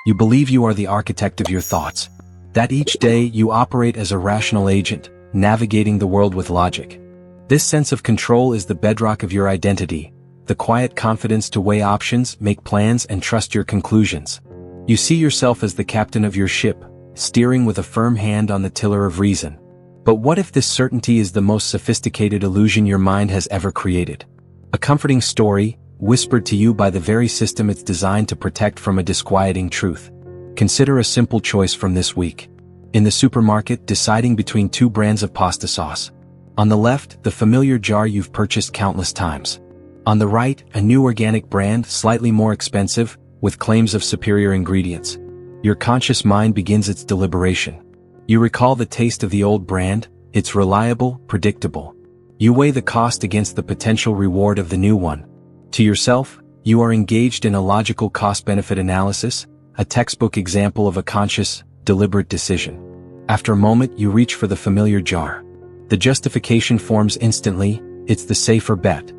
You believe you are the architect of your thoughts. That each day you operate as a rational agent, navigating the world with logic. This sense of control is the bedrock of your identity, the quiet confidence to weigh options, make plans, and trust your conclusions. You see yourself as the captain of your ship, steering with a firm hand on the tiller of reason. But what if this certainty is the most sophisticated illusion your mind has ever created? A comforting story, whispered to you by the very system it's designed to protect from a disquieting truth. Consider a simple choice from this week. In the supermarket, deciding between two brands of pasta sauce. On the left, the familiar jar you've purchased countless times. On the right, a new organic brand, slightly more expensive, with claims of superior ingredients. Your conscious mind begins its deliberation. You recall the taste of the old brand, it's reliable, predictable. You weigh the cost against the potential reward of the new one. To yourself, you are engaged in a logical cost-benefit analysis, a textbook example of a conscious, deliberate decision. After a moment, you reach for the familiar jar. The justification forms instantly, it's the safer bet.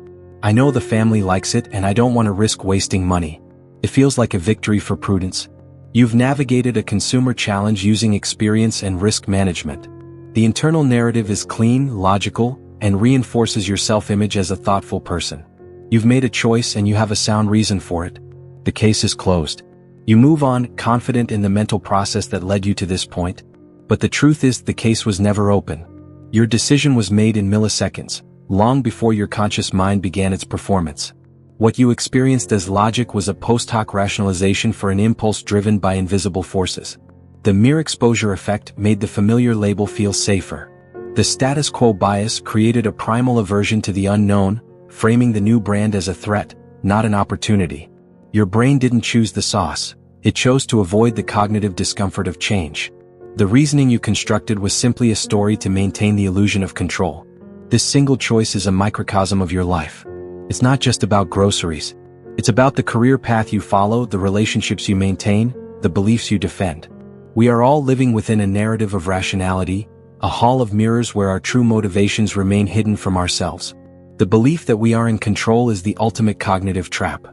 I know the family likes it and I don't want to risk wasting money. It feels like a victory for prudence. You've navigated a consumer challenge using experience and risk management. The internal narrative is clean, logical, and reinforces your self-image as a thoughtful person. You've made a choice and you have a sound reason for it. The case is closed. You move on, confident in the mental process that led you to this point. But the truth is, the case was never open. Your decision was made in milliseconds, long before your conscious mind began its performance. What you experienced as logic was a post hoc rationalization for an impulse driven by invisible forces. The mere exposure effect made the familiar label feel safer. The status quo bias created a primal aversion to the unknown, framing the new brand as a threat, not an opportunity. Your brain didn't choose the sauce, it chose to avoid the cognitive discomfort of change. The reasoning you constructed was simply a story to maintain the illusion of control. This single choice is a microcosm of your life. It's not just about groceries. It's about the career path you follow, the relationships you maintain, the beliefs you defend. We are all living within a narrative of rationality, a hall of mirrors where our true motivations remain hidden from ourselves. The belief that we are in control is the ultimate cognitive trap.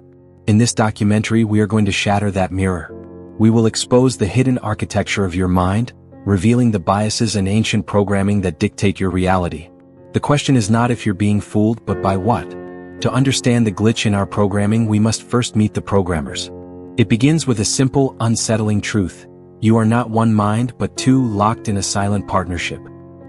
In this documentary, we are going to shatter that mirror. We will expose the hidden architecture of your mind, revealing the biases and ancient programming that dictate your reality. The question is not if you're being fooled, but by what. To understand the glitch in our programming, we must first meet the programmers. It begins with a simple, unsettling truth. You are not one mind, but two locked in a silent partnership.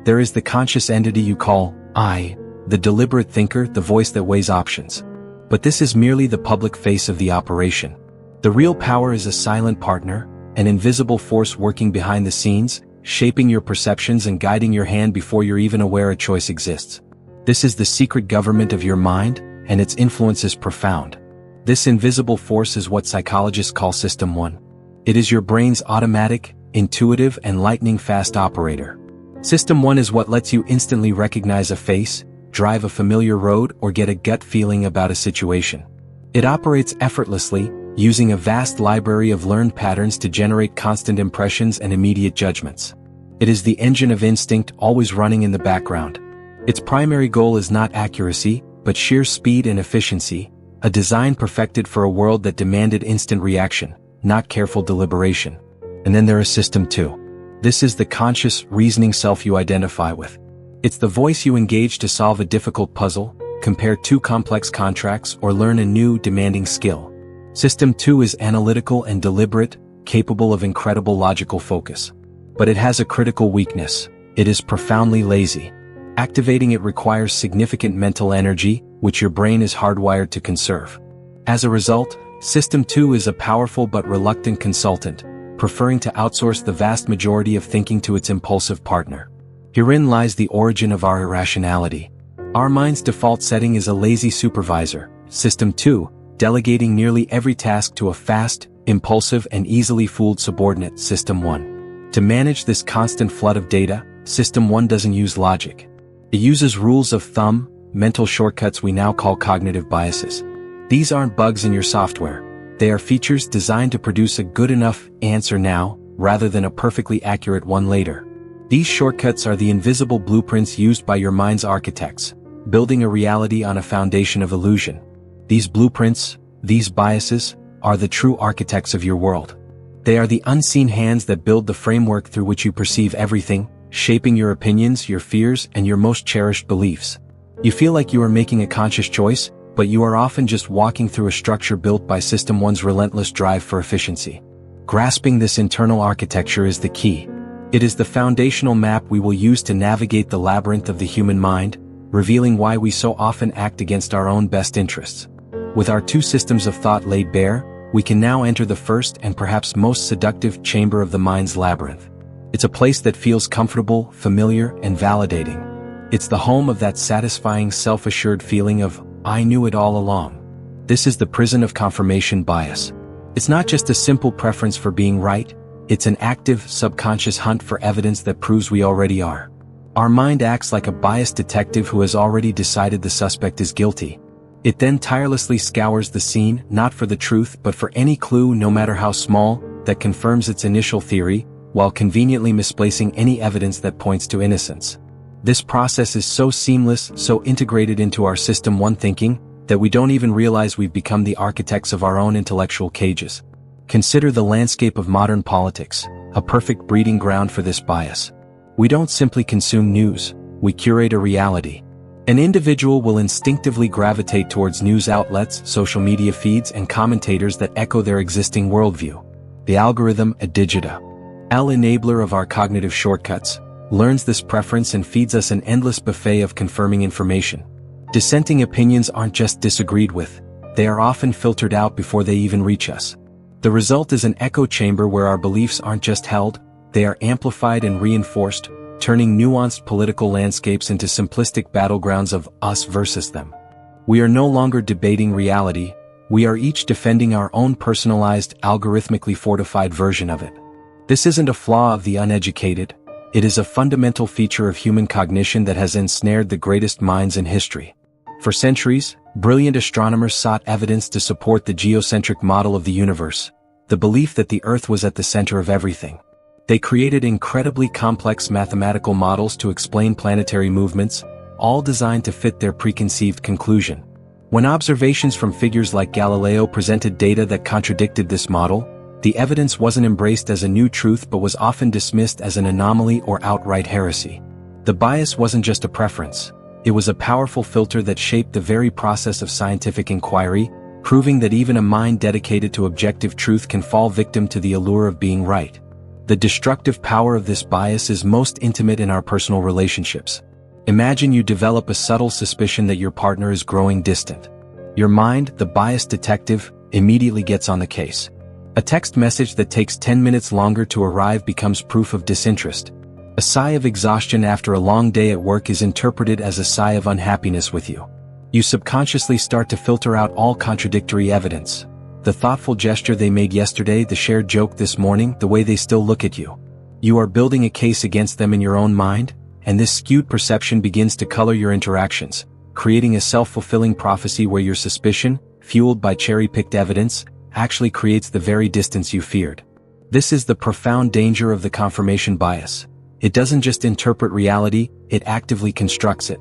There is the conscious entity you call I, the deliberate thinker, the voice that weighs options. But this is merely the public face of the operation. The real power is a silent partner, an invisible force working behind the scenes, shaping your perceptions and guiding your hand before you're even aware a choice exists. This is the secret government of your mind, and its influence is profound. This invisible force is what psychologists call System 1. It is your brain's automatic, intuitive, and lightning-fast operator. System 1 is what lets you instantly recognize a face, drive a familiar road, or get a gut feeling about a situation. It operates effortlessly, using a vast library of learned patterns to generate constant impressions and immediate judgments. It is the engine of instinct, always running in the background. Its primary goal is not accuracy, but sheer speed and efficiency, a design perfected for a world that demanded instant reaction, not careful deliberation. And then there is System 2. This is the conscious, reasoning self you identify with. It's the voice you engage to solve a difficult puzzle, compare two complex contracts, or learn a new, demanding skill. System 2 is analytical and deliberate, capable of incredible logical focus. But it has a critical weakness. It is profoundly lazy. Activating it requires significant mental energy, which your brain is hardwired to conserve. As a result, System 2 is a powerful but reluctant consultant, preferring to outsource the vast majority of thinking to its impulsive partner. Herein lies the origin of our irrationality. Our mind's default setting is a lazy supervisor, System 2, delegating nearly every task to a fast, impulsive, and easily fooled subordinate, System 1. To manage this constant flood of data, System 1 doesn't use logic. It uses rules of thumb, mental shortcuts we now call cognitive biases. These aren't bugs in your software. They are features designed to produce a good enough answer now, rather than a perfectly accurate one later. These shortcuts are the invisible blueprints used by your mind's architects, building a reality on a foundation of illusion. These blueprints, these biases, are the true architects of your world. They are the unseen hands that build the framework through which you perceive everything, shaping your opinions, your fears, and your most cherished beliefs. You feel like you are making a conscious choice, but you are often just walking through a structure built by System 1's relentless drive for efficiency. Grasping this internal architecture is the key. It is the foundational map we will use to navigate the labyrinth of the human mind, revealing why we so often act against our own best interests. With our two systems of thought laid bare, we can now enter the first and perhaps most seductive chamber of the mind's labyrinth. It's a place that feels comfortable, familiar, and validating. It's the home of that satisfying self-assured feeling of, "I knew it all along." This is the prison of confirmation bias. It's not just a simple preference for being right, it's an active, subconscious hunt for evidence that proves we already are. Our mind acts like a biased detective who has already decided the suspect is guilty. It then tirelessly scours the scene, not for the truth but for any clue, no matter how small, that confirms its initial theory, while conveniently misplacing any evidence that points to innocence. This process is so seamless, so integrated into our System 1 thinking, that we don't even realize we've become the architects of our own intellectual cages. Consider the landscape of modern politics, a perfect breeding ground for this bias. We don't simply consume news, we curate a reality. An individual will instinctively gravitate towards news outlets, social media feeds, and commentators that echo their existing worldview. The algorithm, a digita, enabler of our cognitive shortcuts, learns this preference and feeds us an endless buffet of confirming information. Dissenting opinions aren't just disagreed with, they are often filtered out before they even reach us. The result is an echo chamber where our beliefs aren't just held, they are amplified and reinforced, turning nuanced political landscapes into simplistic battlegrounds of us versus them. We are no longer debating reality, we are each defending our own personalized, algorithmically fortified version of it. This isn't a flaw of the uneducated, it is a fundamental feature of human cognition that has ensnared the greatest minds in history. For centuries, brilliant astronomers sought evidence to support the geocentric model of the universe, the belief that the Earth was at the center of everything. They created incredibly complex mathematical models to explain planetary movements, all designed to fit their preconceived conclusion. When observations from figures like Galileo presented data that contradicted this model, the evidence wasn't embraced as a new truth but was often dismissed as an anomaly or outright heresy. The bias wasn't just a preference, it was a powerful filter that shaped the very process of scientific inquiry, proving that even a mind dedicated to objective truth can fall victim to the allure of being right. The destructive power of this bias is most intimate in our personal relationships. Imagine you develop a subtle suspicion that your partner is growing distant. Your mind, the biased detective, immediately gets on the case. A text message that takes 10 minutes longer to arrive becomes proof of disinterest. A sigh of exhaustion after a long day at work is interpreted as a sigh of unhappiness with you. You subconsciously start to filter out all contradictory evidence. The thoughtful gesture they made yesterday, the shared joke this morning, the way they still look at you. You are building a case against them in your own mind, and this skewed perception begins to color your interactions, creating a self-fulfilling prophecy where your suspicion, fueled by cherry-picked evidence, actually creates the very distance you feared. This is the profound danger of the confirmation bias. It doesn't just interpret reality, it actively constructs it.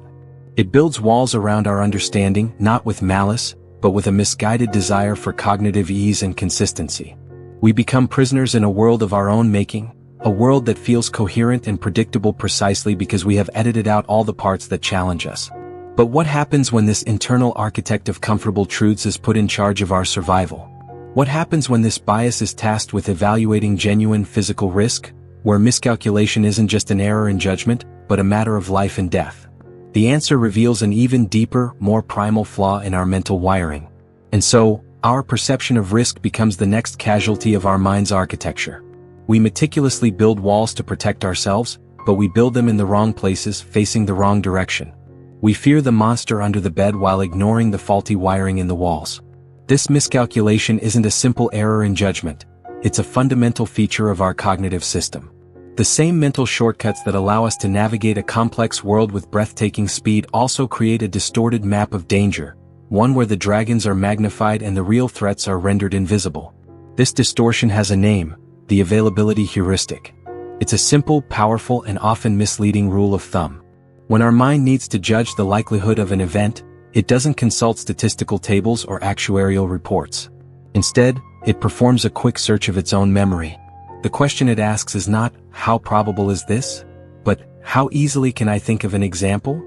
It builds walls around our understanding, not with malice, but with a misguided desire for cognitive ease and consistency. We become prisoners in a world of our own making, a world that feels coherent and predictable precisely because we have edited out all the parts that challenge us. But what happens when this internal architect of comfortable truths is put in charge of our survival? What happens when this bias is tasked with evaluating genuine physical risk, where miscalculation isn't just an error in judgment, but a matter of life and death? The answer reveals an even deeper, more primal flaw in our mental wiring. And so, our perception of risk becomes the next casualty of our mind's architecture. We meticulously build walls to protect ourselves, but we build them in the wrong places, facing the wrong direction. We fear the monster under the bed while ignoring the faulty wiring in the walls. This miscalculation isn't a simple error in judgment, it's a fundamental feature of our cognitive system. The same mental shortcuts that allow us to navigate a complex world with breathtaking speed also create a distorted map of danger, one where the dragons are magnified and the real threats are rendered invisible. This distortion has a name, the availability heuristic. It's a simple, powerful, and often misleading rule of thumb. When our mind needs to judge the likelihood of an event, it doesn't consult statistical tables or actuarial reports. Instead, it performs a quick search of its own memory. The question it asks is not, how probable is this? But, how easily can I think of an example?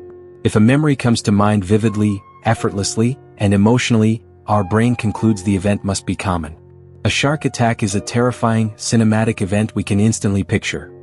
If a memory comes to mind vividly, effortlessly, and emotionally, our brain concludes the event must be common. A shark attack is a terrifying, cinematic event we can instantly picture.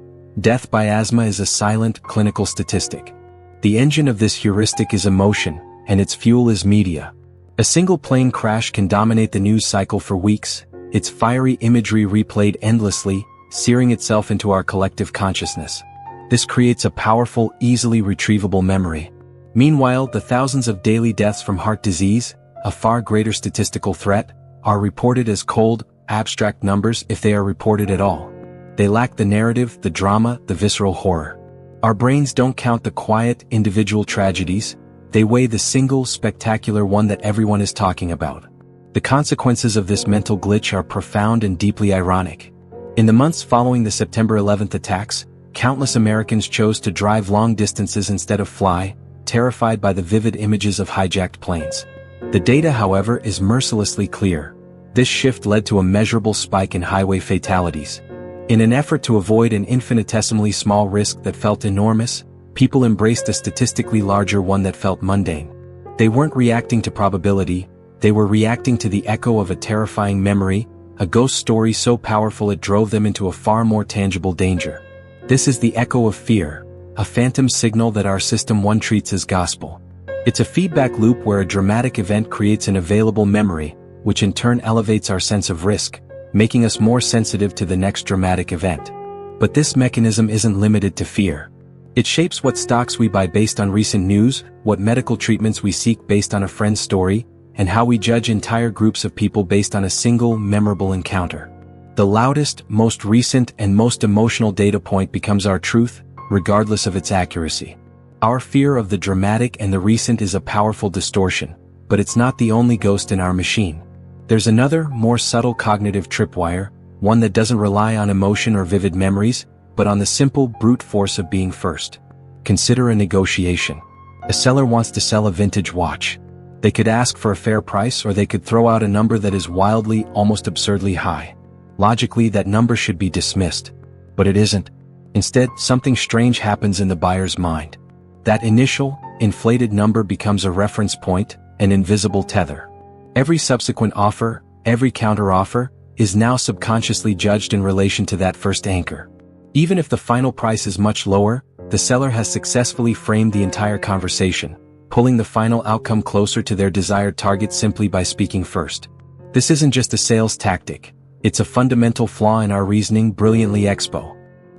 Death by asthma is a silent, clinical statistic. The engine of this heuristic is emotion, and its fuel is media. A single plane crash can dominate the news cycle for weeks, its fiery imagery replayed endlessly, searing itself into our collective consciousness. This creates a powerful, easily retrievable memory. Meanwhile, the thousands of daily deaths from heart disease, a far greater statistical threat, are reported as cold, abstract numbers if they are reported at all. They lack the narrative, the drama, the visceral horror. Our brains don't count the quiet, individual tragedies, they weigh the single, spectacular one that everyone is talking about. The consequences of this mental glitch are profound and deeply ironic. In the months following the September 11th attacks, countless Americans chose to drive long distances instead of fly, terrified by the vivid images of hijacked planes. The data, however, is mercilessly clear. This shift led to a measurable spike in highway fatalities. In an effort to avoid an infinitesimally small risk that felt enormous, people embraced a statistically larger one that felt mundane. They weren't reacting to probability, they were reacting to the echo of a terrifying memory, a ghost story so powerful it drove them into a far more tangible danger. This is the echo of fear, a phantom signal that our system one treats as gospel. It's a feedback loop where a dramatic event creates an available memory, which in turn elevates our sense of risk, making us more sensitive to the next dramatic event. But this mechanism isn't limited to fear. It shapes what stocks we buy based on recent news, what medical treatments we seek based on a friend's story, and how we judge entire groups of people based on a single, memorable encounter. The loudest, most recent, and most emotional data point becomes our truth, regardless of its accuracy. Our fear of the dramatic and the recent is a powerful distortion, but it's not the only ghost in our machine. There's another, more subtle cognitive tripwire, one that doesn't rely on emotion or vivid memories, but on the simple brute force of being first. Consider a negotiation. A seller wants to sell a vintage watch. They could ask for a fair price, or they could throw out a number that is wildly, almost absurdly high. Logically, that number should be dismissed. But it isn't. Instead, something strange happens in the buyer's mind. That initial, inflated number becomes a reference point, an invisible tether. Every subsequent offer, every counter-offer, is now subconsciously judged in relation to that first anchor. Even if the final price is much lower, the seller has successfully framed the entire conversation, pulling the final outcome closer to their desired target simply by speaking first. This isn't just a sales tactic, it's a fundamental flaw in our reasoning, brilliantly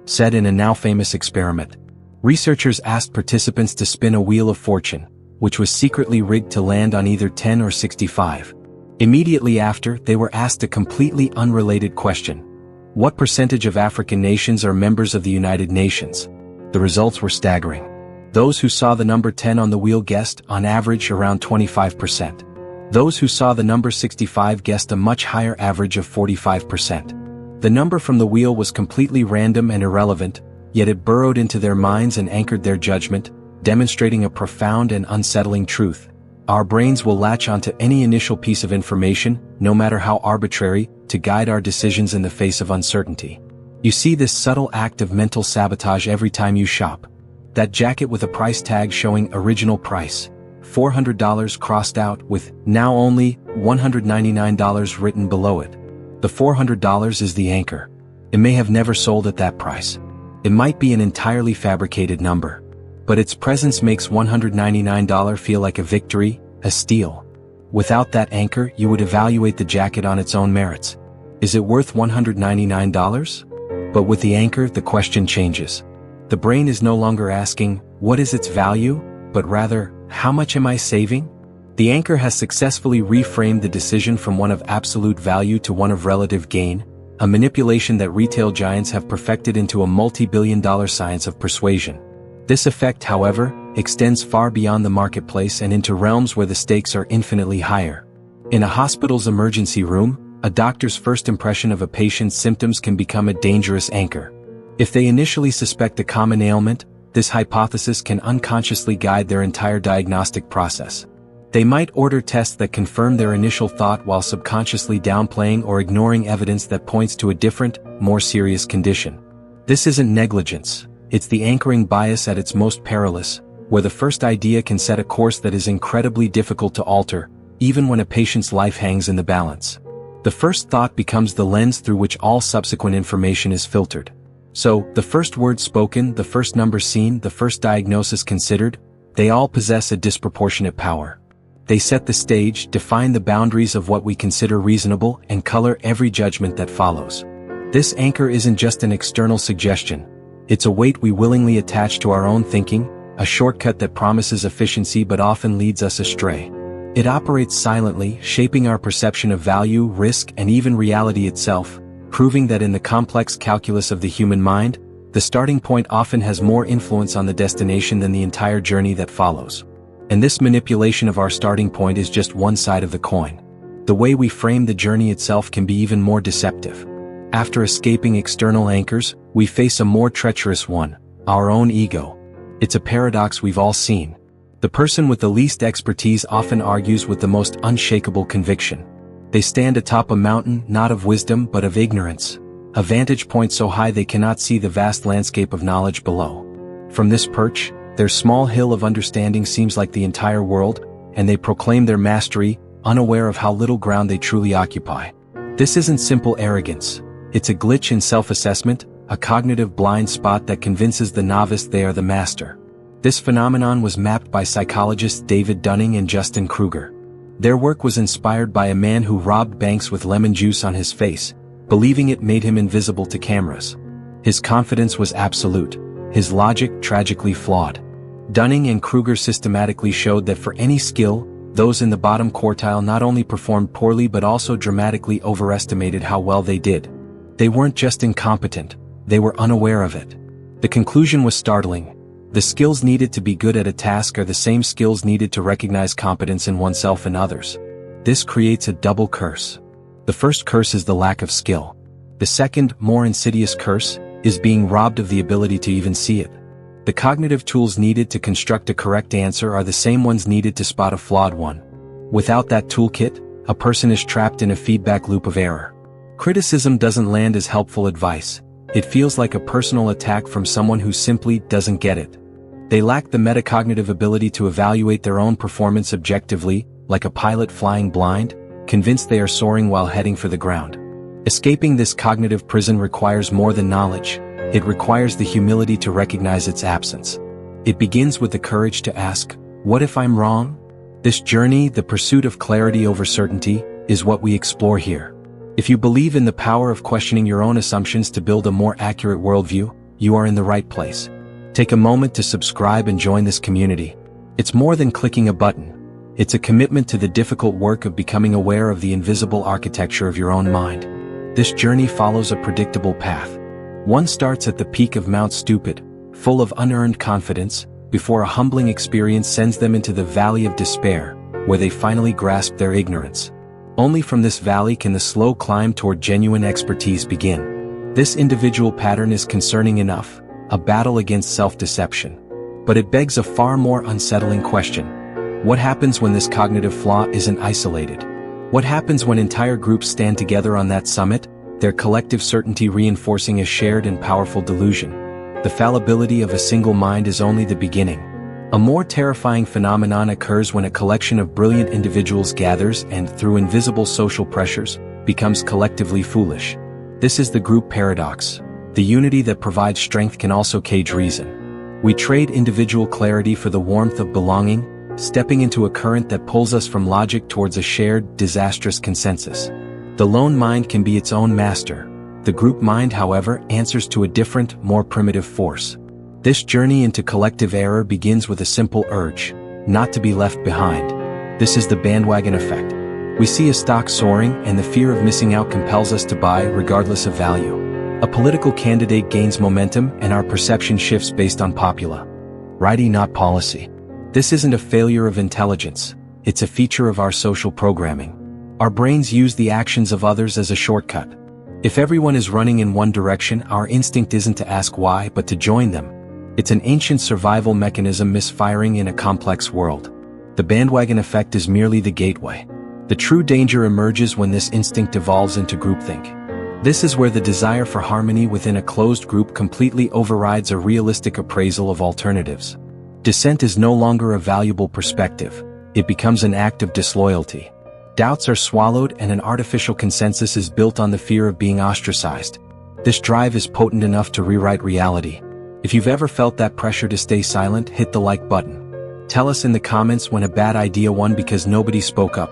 said in a now-famous experiment. Researchers asked participants to spin a wheel of fortune, which was secretly rigged to land on either 10 or 65. Immediately after, they were asked a completely unrelated question. What percentage of African nations are members of the United Nations? The results were staggering. Those who saw the number 10 on the wheel guessed, on average, around 25%. Those who saw the number 65 guessed a much higher average of 45%. The number from the wheel was completely random and irrelevant, yet it burrowed into their minds and anchored their judgment, demonstrating a profound and unsettling truth. Our brains will latch onto any initial piece of information, no matter how arbitrary, to guide our decisions in the face of uncertainty. You see this subtle act of mental sabotage every time you shop. That jacket with a price tag showing original price, $400 crossed out with now only $199 written below it. The $400 is the anchor. It may have never sold at that price. It might be an entirely fabricated number. But its presence makes $199 feel like a victory, a steal. Without that anchor, you would evaluate the jacket on its own merits. Is it worth $199? But with the anchor, the question changes. The brain is no longer asking, what is its value, but rather, how much am I saving? The anchor has successfully reframed the decision from one of absolute value to one of relative gain, a manipulation that retail giants have perfected into a multi-billion-dollar science of persuasion. This effect, however, extends far beyond the marketplace and into realms where the stakes are infinitely higher. In a hospital's emergency room, a doctor's first impression of a patient's symptoms can become a dangerous anchor. If they initially suspect a common ailment, this hypothesis can unconsciously guide their entire diagnostic process. They might order tests that confirm their initial thought while subconsciously downplaying or ignoring evidence that points to a different, more serious condition. This isn't negligence, it's the anchoring bias at its most perilous, where the first idea can set a course that is incredibly difficult to alter, even when a patient's life hangs in the balance. The first thought becomes the lens through which all subsequent information is filtered. So, the first word spoken, the first number seen, the first diagnosis considered, they all possess a disproportionate power. They set the stage, define the boundaries of what we consider reasonable, and color every judgment that follows. This anchor isn't just an external suggestion. It's a weight we willingly attach to our own thinking, a shortcut that promises efficiency but often leads us astray. It operates silently, shaping our perception of value, risk, and even reality itself, proving that in the complex calculus of the human mind, the starting point often has more influence on the destination than the entire journey that follows. And this manipulation of our starting point is just one side of the coin. The way we frame the journey itself can be even more deceptive. After escaping external anchors, we face a more treacherous one, our own ego. It's a paradox we've all seen. The person with the least expertise often argues with the most unshakable conviction. They stand atop a mountain not of wisdom but of ignorance, a vantage point so high they cannot see the vast landscape of knowledge below. From this perch, their small hill of understanding seems like the entire world, and they proclaim their mastery, unaware of how little ground they truly occupy. This isn't simple arrogance. It's a glitch in self-assessment, a cognitive blind spot that convinces the novice they are the master. This phenomenon was mapped by psychologists David Dunning and Justin Kruger. Their work was inspired by a man who robbed banks with lemon juice on his face, believing it made him invisible to cameras. His confidence was absolute, his logic tragically flawed. Dunning and Kruger systematically showed that for any skill, those in the bottom quartile not only performed poorly but also dramatically overestimated how well they did. They weren't just incompetent, they were unaware of it. The conclusion was startling. The skills needed to be good at a task are the same skills needed to recognize competence in oneself and others. This creates a double curse. The first curse is the lack of skill. The second, more insidious curse, is being robbed of the ability to even see it. The cognitive tools needed to construct a correct answer are the same ones needed to spot a flawed one. Without that toolkit, a person is trapped in a feedback loop of error. Criticism doesn't land as helpful advice. It feels like a personal attack from someone who simply doesn't get it. They lack the metacognitive ability to evaluate their own performance objectively, like a pilot flying blind, convinced they are soaring while heading for the ground. Escaping this cognitive prison requires more than knowledge. It requires the humility to recognize its absence. It begins with the courage to ask, what if I'm wrong? This journey, the pursuit of clarity over certainty, is what we explore here. If you believe in the power of questioning your own assumptions to build a more accurate worldview, you are in the right place. Take a moment to subscribe and join this community. It's more than clicking a button. It's a commitment to the difficult work of becoming aware of the invisible architecture of your own mind. This journey follows a predictable path. One starts at the peak of Mount Stupid, full of unearned confidence, before a humbling experience sends them into the valley of despair, where they finally grasp their ignorance. Only from this valley can the slow climb toward genuine expertise begin. This individual pattern is concerning enough, a battle against self-deception. But it begs a far more unsettling question. What happens when this cognitive flaw isn't isolated? What happens when entire groups stand together on that summit, their collective certainty reinforcing a shared and powerful delusion? The fallibility of a single mind is only the beginning. A more terrifying phenomenon occurs when a collection of brilliant individuals gathers and, through invisible social pressures, becomes collectively foolish. This is the group paradox. The unity that provides strength can also cage reason. We trade individual clarity for the warmth of belonging, stepping into a current that pulls us from logic towards a shared, disastrous consensus. The lone mind can be its own master. The group mind, however, answers to a different, more primitive force. This journey into collective error begins with a simple urge, not to be left behind. This is the bandwagon effect. We see a stock soaring, and the fear of missing out compels us to buy regardless of value. A political candidate gains momentum, and our perception shifts based on popularity, not policy. This isn't a failure of intelligence, it's a feature of our social programming. Our brains use the actions of others as a shortcut. If everyone is running in one direction, our instinct isn't to ask why, but to join them. It's an ancient survival mechanism misfiring in a complex world. The bandwagon effect is merely the gateway. The true danger emerges when this instinct evolves into groupthink. This is where the desire for harmony within a closed group completely overrides a realistic appraisal of alternatives. Dissent is no longer a valuable perspective. It becomes an act of disloyalty. Doubts are swallowed and an artificial consensus is built on the fear of being ostracized. This drive is potent enough to rewrite reality. If you've ever felt that pressure to stay silent, hit the like button. Tell us in the comments when a bad idea won because nobody spoke up.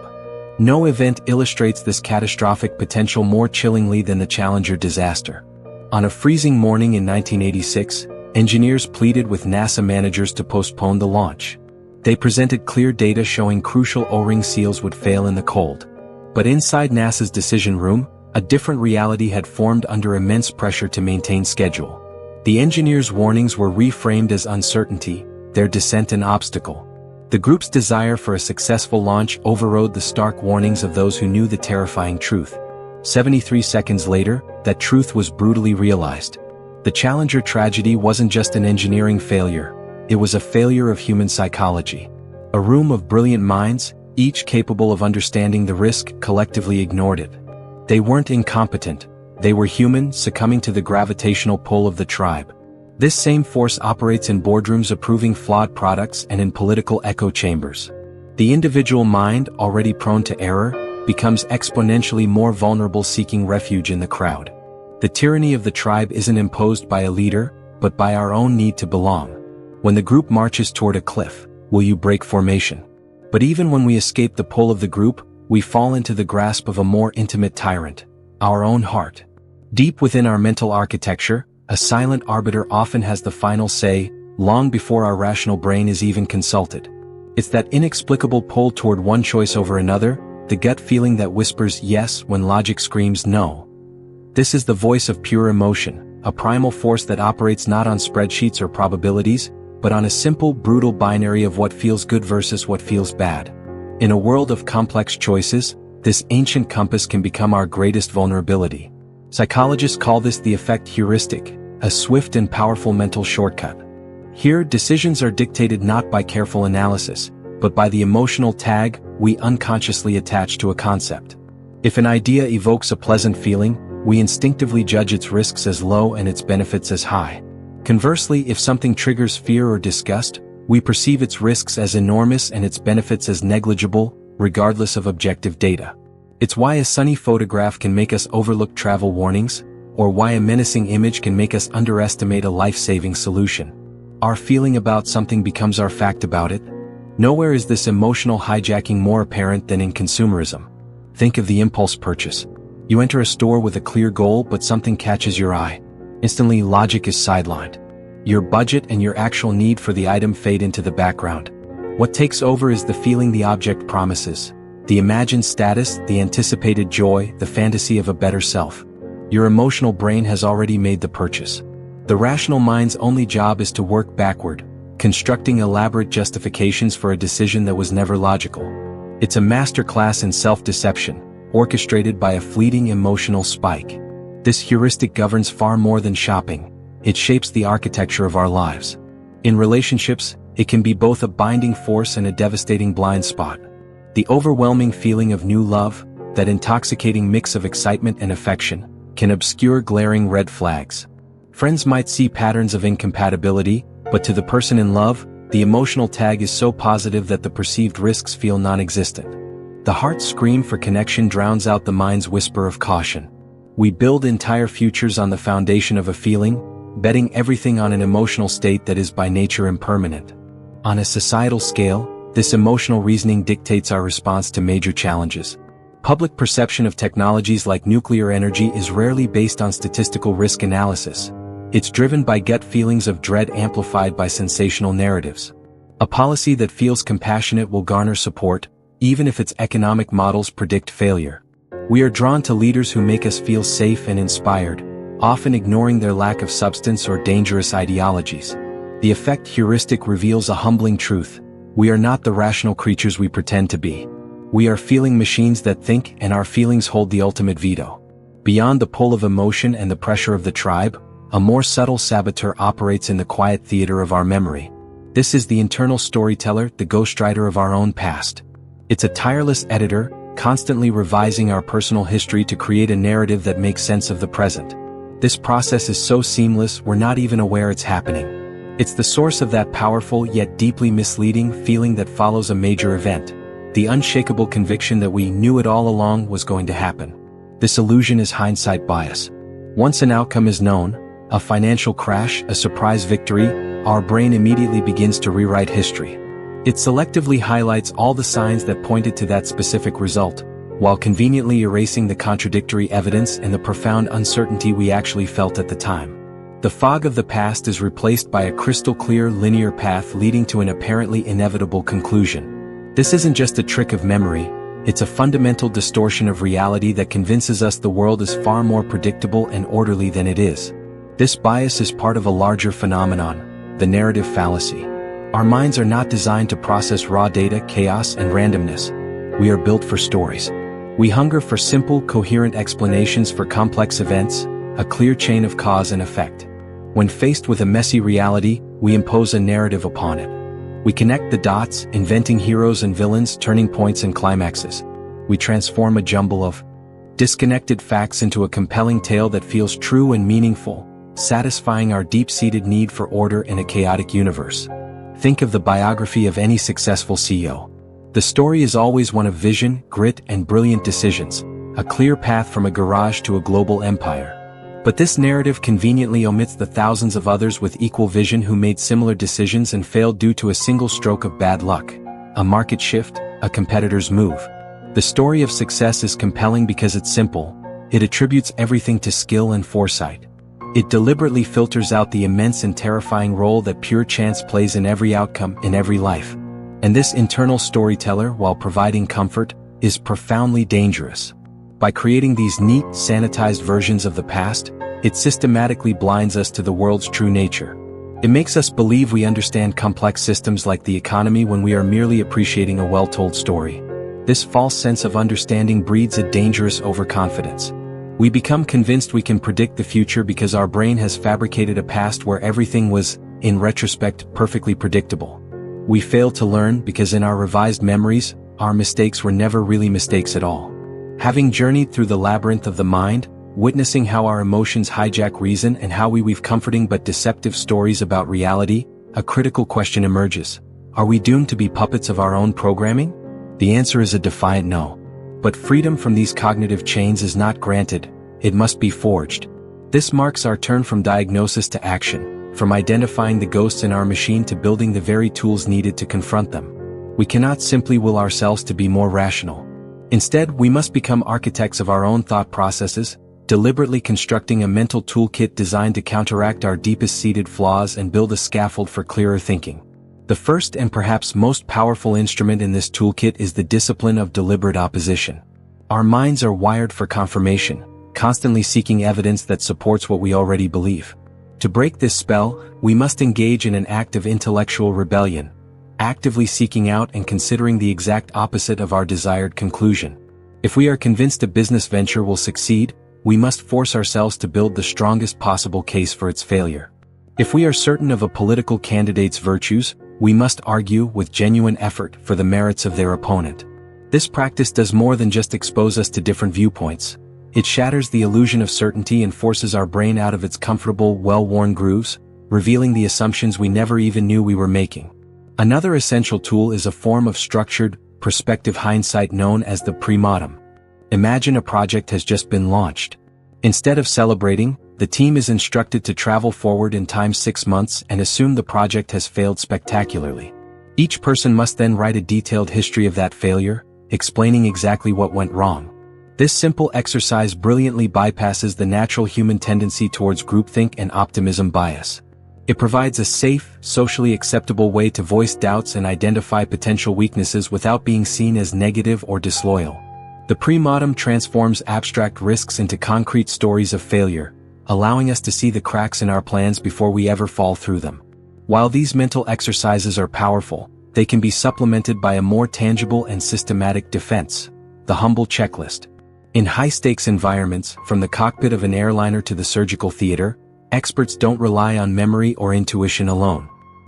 No event illustrates this catastrophic potential more chillingly than the Challenger disaster. On a freezing morning in 1986, engineers pleaded with NASA managers to postpone the launch. They presented clear data showing crucial O-ring seals would fail in the cold. But inside NASA's decision room, a different reality had formed under immense pressure to maintain schedule. The engineers' warnings were reframed as uncertainty, their dissent an obstacle. The group's desire for a successful launch overrode the stark warnings of those who knew the terrifying truth. 73 seconds later, that truth was brutally realized. The Challenger tragedy wasn't just an engineering failure, it was a failure of human psychology. A room of brilliant minds, each capable of understanding the risk, collectively ignored it. They weren't incompetent, they were human, succumbing to the gravitational pull of the tribe. This same force operates in boardrooms approving flawed products and in political echo chambers. The individual mind, already prone to error, becomes exponentially more vulnerable seeking refuge in the crowd. The tyranny of the tribe isn't imposed by a leader, but by our own need to belong. When the group marches toward a cliff, will you break formation? But even when we escape the pull of the group, we fall into the grasp of a more intimate tyrant, our own heart. Deep within our mental architecture, a silent arbiter often has the final say, long before our rational brain is even consulted. It's that inexplicable pull toward one choice over another, the gut feeling that whispers yes when logic screams no. This is the voice of pure emotion, a primal force that operates not on spreadsheets or probabilities, but on a simple, brutal binary of what feels good versus what feels bad. In a world of complex choices, this ancient compass can become our greatest vulnerability. Psychologists call this the effect heuristic, a swift and powerful mental shortcut. Here, decisions are dictated not by careful analysis, but by the emotional tag we unconsciously attach to a concept. If an idea evokes a pleasant feeling, we instinctively judge its risks as low and its benefits as high. Conversely, if something triggers fear or disgust, we perceive its risks as enormous and its benefits as negligible, regardless of objective data. It's why a sunny photograph can make us overlook travel warnings, or why a menacing image can make us underestimate a life-saving solution. Our feeling about something becomes our fact about it. Nowhere is this emotional hijacking more apparent than in consumerism. Think of the impulse purchase. You enter a store with a clear goal, but something catches your eye. Instantly, logic is sidelined. Your budget and your actual need for the item fade into the background. What takes over is the feeling the object promises. The imagined status, the anticipated joy, the fantasy of a better self. Your emotional brain has already made the purchase. The rational mind's only job is to work backward, constructing elaborate justifications for a decision that was never logical. It's a masterclass in self-deception, orchestrated by a fleeting emotional spike. This heuristic governs far more than shopping. It shapes the architecture of our lives. In relationships, it can be both a binding force and a devastating blind spot. The overwhelming feeling of new love, that intoxicating mix of excitement and affection, can obscure glaring red flags. Friends might see patterns of incompatibility, but to the person in love, the emotional tag is so positive that the perceived risks feel non-existent. The heart's scream for connection drowns out the mind's whisper of caution. We build entire futures on the foundation of a feeling, betting everything on an emotional state that is by nature impermanent. On a societal scale, this emotional reasoning dictates our response to major challenges. Public perception of technologies like nuclear energy is rarely based on statistical risk analysis. It's driven by gut feelings of dread amplified by sensational narratives. A policy that feels compassionate will garner support, even if its economic models predict failure. We are drawn to leaders who make us feel safe and inspired, often ignoring their lack of substance or dangerous ideologies. The effect heuristic reveals a humbling truth. We are not the rational creatures we pretend to be. We are feeling machines that think, and our feelings hold the ultimate veto. Beyond the pull of emotion and the pressure of the tribe, a more subtle saboteur operates in the quiet theater of our memory. This is the internal storyteller, the ghostwriter of our own past. It's a tireless editor, constantly revising our personal history to create a narrative that makes sense of the present. This process is so seamless we're not even aware it's happening. It's the source of that powerful yet deeply misleading feeling that follows a major event, the unshakable conviction that we knew it all along was going to happen. This illusion is hindsight bias. Once an outcome is known, a financial crash, a surprise victory, our brain immediately begins to rewrite history. It selectively highlights all the signs that pointed to that specific result, while conveniently erasing the contradictory evidence and the profound uncertainty we actually felt at the time. The fog of the past is replaced by a crystal-clear linear path leading to an apparently inevitable conclusion. This isn't just a trick of memory, it's a fundamental distortion of reality that convinces us the world is far more predictable and orderly than it is. This bias is part of a larger phenomenon, the narrative fallacy. Our minds are not designed to process raw data, chaos, and randomness. We are built for stories. We hunger for simple, coherent explanations for complex events, a clear chain of cause and effect. When faced with a messy reality, we impose a narrative upon it. We connect the dots, inventing heroes and villains, turning points and climaxes. We transform a jumble of disconnected facts into a compelling tale that feels true and meaningful, satisfying our deep-seated need for order in a chaotic universe. Think of the biography of any successful CEO. The story is always one of vision, grit, and brilliant decisions, a clear path from a garage to a global empire. But this narrative conveniently omits the thousands of others with equal vision who made similar decisions and failed due to a single stroke of bad luck, a market shift, a competitor's move. The story of success is compelling because it's simple. It attributes everything to skill and foresight. It deliberately filters out the immense and terrifying role that pure chance plays in every outcome, in every life. And this internal storyteller, while providing comfort, is profoundly dangerous. By creating these neat, sanitized versions of the past, it systematically blinds us to the world's true nature. It makes us believe we understand complex systems like the economy when we are merely appreciating a well-told story. This false sense of understanding breeds a dangerous overconfidence. We become convinced we can predict the future because our brain has fabricated a past where everything was, in retrospect, perfectly predictable. We fail to learn because in our revised memories, our mistakes were never really mistakes at all. Having journeyed through the labyrinth of the mind, witnessing how our emotions hijack reason and how we weave comforting but deceptive stories about reality, a critical question emerges. Are we doomed to be puppets of our own programming? The answer is a defiant no. But freedom from these cognitive chains is not granted, it must be forged. This marks our turn from diagnosis to action, from identifying the ghosts in our machine to building the very tools needed to confront them. We cannot simply will ourselves to be more rational. Instead, we must become architects of our own thought processes, deliberately constructing a mental toolkit designed to counteract our deepest-seated flaws and build a scaffold for clearer thinking. The first and perhaps most powerful instrument in this toolkit is the discipline of deliberate opposition. Our minds are wired for confirmation, constantly seeking evidence that supports what we already believe. To break this spell, we must engage in an act of intellectual rebellion, actively seeking out and considering the exact opposite of our desired conclusion. If we are convinced a business venture will succeed, we must force ourselves to build the strongest possible case for its failure. If we are certain of a political candidate's virtues, we must argue with genuine effort for the merits of their opponent. This practice does more than just expose us to different viewpoints. It shatters the illusion of certainty and forces our brain out of its comfortable, well-worn grooves, revealing the assumptions we never even knew we were making. Another essential tool is a form of structured, prospective hindsight known as the pre-mortem. Imagine a project has just been launched. Instead of celebrating, the team is instructed to travel forward in time 6 months and assume the project has failed spectacularly. Each person must then write a detailed history of that failure, explaining exactly what went wrong. This simple exercise brilliantly bypasses the natural human tendency towards groupthink and optimism bias. It provides a safe, socially acceptable way to voice doubts and identify potential weaknesses without being seen as negative or disloyal. The pre-mortem transforms abstract risks into concrete stories of failure, allowing us to see the cracks in our plans before we ever fall through them. While these mental exercises are powerful, they can be supplemented by a more tangible and systematic defense, the humble checklist. In high-stakes environments, from the cockpit of an airliner to the surgical theater, experts don't rely on memory or intuition alone.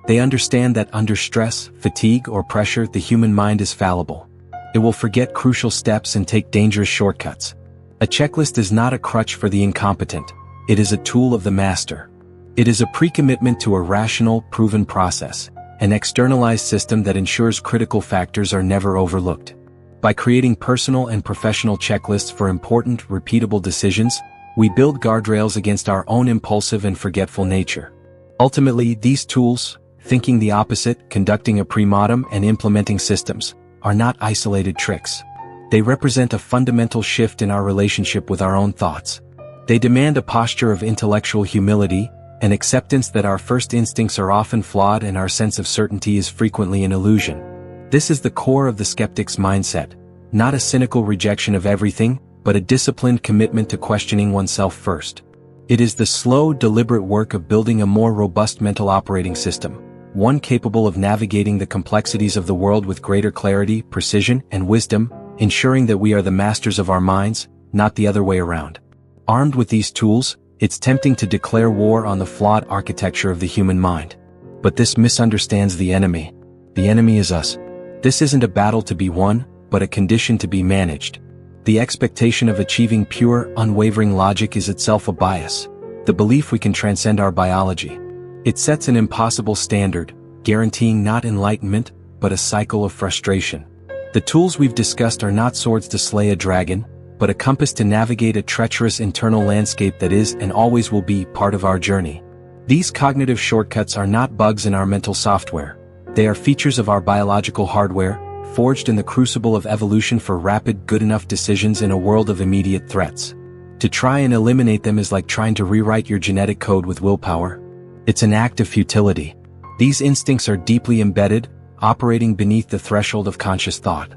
They understand that under stress, fatigue, or pressure, the human mind is fallible. It will forget crucial steps and take dangerous shortcuts. A checklist is not a crutch for the incompetent. It is a tool of the master. It is a pre-commitment to a rational, proven process, an externalized system that ensures critical factors are never overlooked. By creating personal and professional checklists for important, repeatable decisions, we build guardrails against our own impulsive and forgetful nature. Ultimately, these tools, thinking the opposite, conducting a premortem, and implementing systems, are not isolated tricks. They represent a fundamental shift in our relationship with our own thoughts. They demand a posture of intellectual humility, an acceptance that our first instincts are often flawed and our sense of certainty is frequently an illusion. This is the core of the skeptic's mindset, not a cynical rejection of everything, but a disciplined commitment to questioning oneself first. It is the slow, deliberate work of building a more robust mental operating system, one capable of navigating the complexities of the world with greater clarity, precision, and wisdom, ensuring that we are the masters of our minds, not the other way around. Armed with these tools, it's tempting to declare war on the flawed architecture of the human mind. But this misunderstands the enemy. The enemy is us. This isn't a battle to be won, but a condition to be managed. The expectation of achieving pure, unwavering logic is itself a bias, the belief we can transcend our biology. It sets an impossible standard, guaranteeing not enlightenment, but a cycle of frustration. The tools we've discussed are not swords to slay a dragon, but a compass to navigate a treacherous internal landscape that is and always will be part of our journey. These cognitive shortcuts are not bugs in our mental software. They are features of our biological hardware, forged in the crucible of evolution for rapid, good-enough decisions in a world of immediate threats. To try and eliminate them is like trying to rewrite your genetic code with willpower. It's an act of futility. These instincts are deeply embedded, operating beneath the threshold of conscious thought.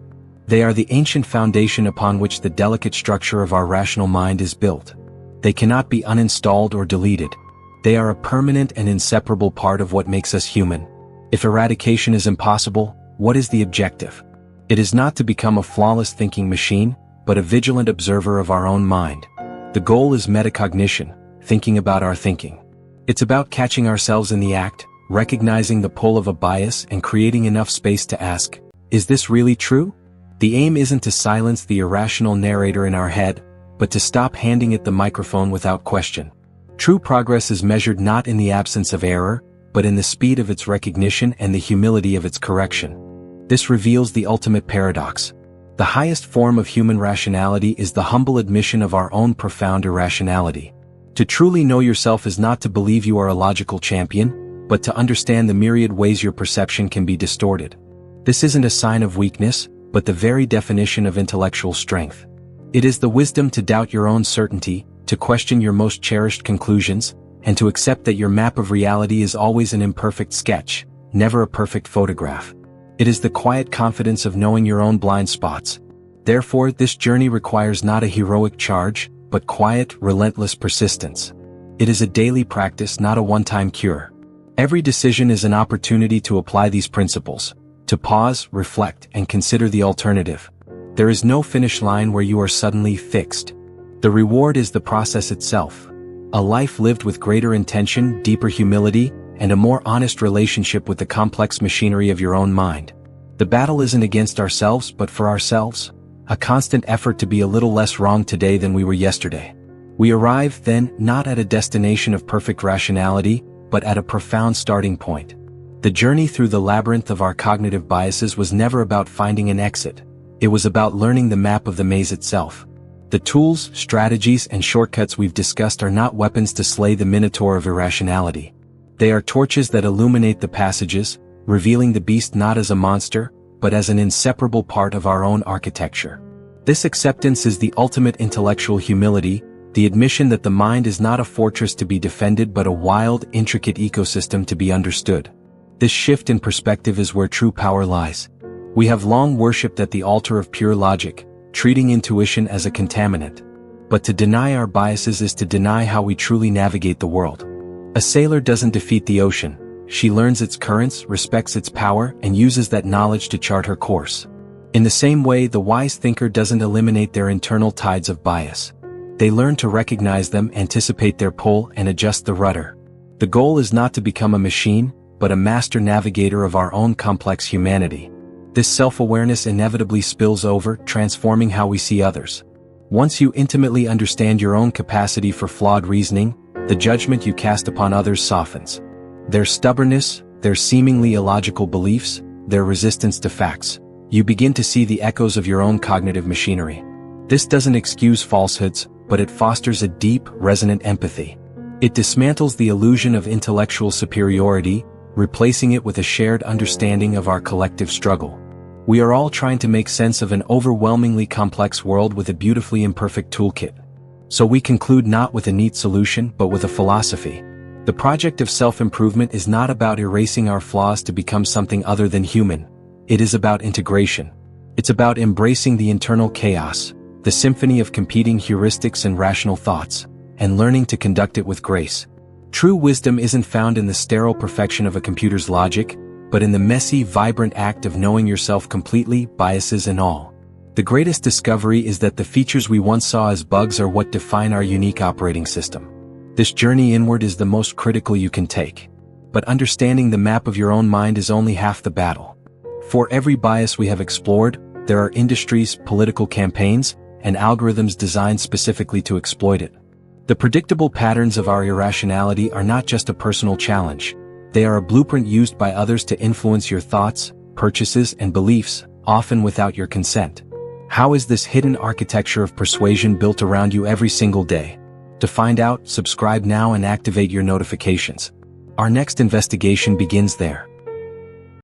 They are the ancient foundation upon which the delicate structure of our rational mind is built. They cannot be uninstalled or deleted. They are a permanent and inseparable part of what makes us human. If eradication is impossible, what is the objective? It is not to become a flawless thinking machine, but a vigilant observer of our own mind. The goal is metacognition, thinking about our thinking. It's about catching ourselves in the act, recognizing the pull of a bias and creating enough space to ask, is this really true? The aim isn't to silence the irrational narrator in our head, but to stop handing it the microphone without question. True progress is measured not in the absence of error, but in the speed of its recognition and the humility of its correction. This reveals the ultimate paradox. The highest form of human rationality is the humble admission of our own profound irrationality. To truly know yourself is not to believe you are a logical champion, but to understand the myriad ways your perception can be distorted. This isn't a sign of weakness, but the very definition of intellectual strength. It is the wisdom to doubt your own certainty, to question your most cherished conclusions, and to accept that your map of reality is always an imperfect sketch, never a perfect photograph. It is the quiet confidence of knowing your own blind spots. Therefore, this journey requires not a heroic charge, but quiet, relentless persistence. It is a daily practice, not a one-time cure. Every decision is an opportunity to apply these principles, to pause, reflect, and consider the alternative. There is no finish line where you are suddenly fixed. The reward is the process itself. A life lived with greater intention, deeper humility, and a more honest relationship with the complex machinery of your own mind. The battle isn't against ourselves but for ourselves, a constant effort to be a little less wrong today than we were yesterday. We arrive, then, not at a destination of perfect rationality, but at a profound starting point. The journey through the labyrinth of our cognitive biases was never about finding an exit. It was about learning the map of the maze itself. The tools, strategies, and shortcuts we've discussed are not weapons to slay the minotaur of irrationality. They are torches that illuminate the passages, revealing the beast not as a monster, but as an inseparable part of our own architecture. This acceptance is the ultimate intellectual humility, the admission that the mind is not a fortress to be defended but a wild, intricate ecosystem to be understood. This shift in perspective is where true power lies. We have long worshipped at the altar of pure logic, treating intuition as a contaminant. But to deny our biases is to deny how we truly navigate the world. A sailor doesn't defeat the ocean. She learns its currents, respects its power, and uses that knowledge to chart her course. In the same way, the wise thinker doesn't eliminate their internal tides of bias. They learn to recognize them, anticipate their pull, and adjust the rudder. The goal is not to become a machine, but a master navigator of our own complex humanity. This self-awareness inevitably spills over, transforming how we see others. Once you intimately understand your own capacity for flawed reasoning, the judgment you cast upon others softens. Their stubbornness, their seemingly illogical beliefs, their resistance to facts. You begin to see the echoes of your own cognitive machinery. This doesn't excuse falsehoods, but it fosters a deep, resonant empathy. It dismantles the illusion of intellectual superiority, replacing it with a shared understanding of our collective struggle. We are all trying to make sense of an overwhelmingly complex world with a beautifully imperfect toolkit. So we conclude not with a neat solution, but with a philosophy. The project of self-improvement is not about erasing our flaws to become something other than human. It is about integration. It's about embracing the internal chaos, the symphony of competing heuristics and rational thoughts, and learning to conduct it with grace. True wisdom isn't found in the sterile perfection of a computer's logic, but in the messy, vibrant act of knowing yourself completely, biases and all. The greatest discovery is that the features we once saw as bugs are what define our unique operating system. This journey inward is the most critical you can take. But understanding the map of your own mind is only half the battle. For every bias we have explored, there are industries, political campaigns, and algorithms designed specifically to exploit it. The predictable patterns of our irrationality are not just a personal challenge. They are a blueprint used by others to influence your thoughts, purchases, and beliefs, often without your consent. How is this hidden architecture of persuasion built around you every single day? To find out, subscribe now and activate your notifications. Our next investigation begins there.